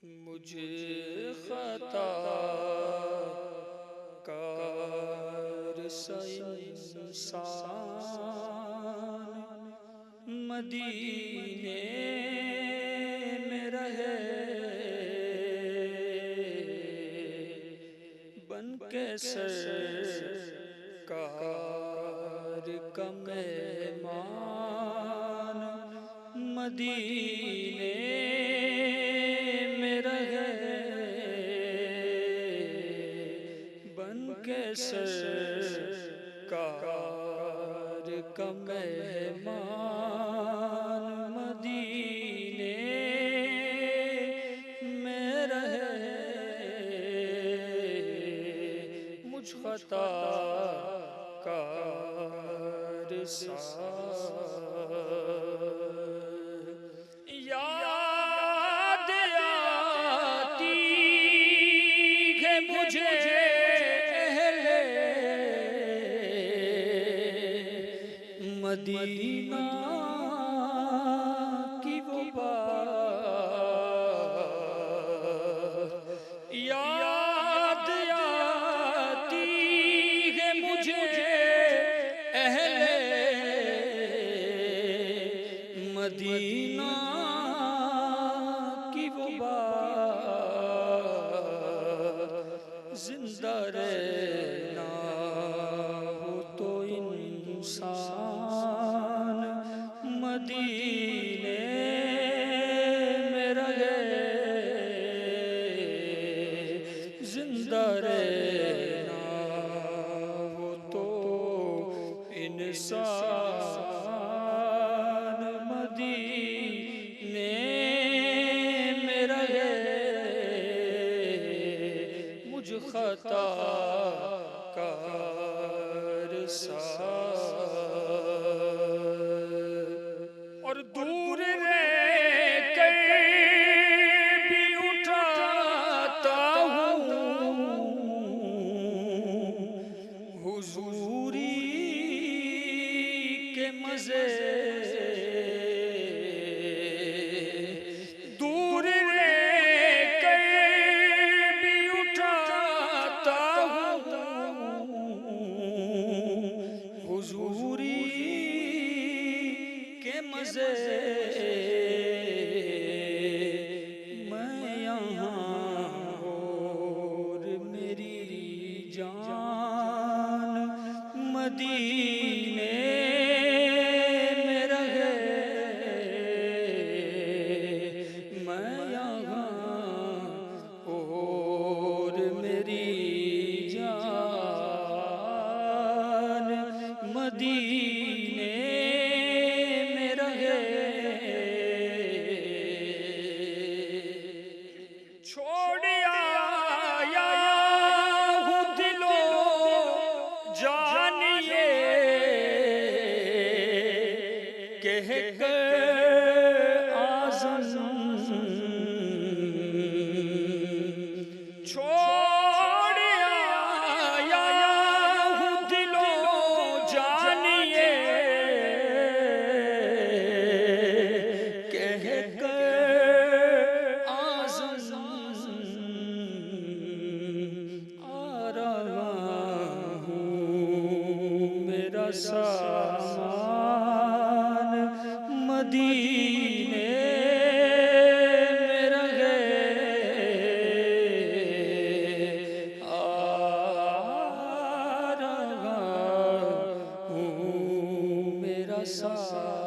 मुझे खता कार इंसान मदीने में रहे बन के सरकार का मेहमान मदीने में रहे बन के सरकार का मेहमान मदीने में रहे मुझ खता कार याद आती है मुझे मदीना की वो बात याद आती है मुझे अहले मदीना की वो बात जिंदा रहना हो तो इंसान मदीने में रहे जिंदा रहना हो तो इंसान मदीने में रहे मुझ खता कार और दूर रह कर भी उठाता हूँ हुजूरी के मजे दूर रह कर भी उठाता हूँ हुजूरी के मजे मैं यहाँ और मेरी जान मदीने में रहे मैं यहाँ और मेरी जान मदीने छोड़ आया हूँ दिलो जानिए कह कर आज़म छोड़ आया हूँ दिलो जानिए कह सामान मदीने में रहे आ रहा हूँ मेरा सामान।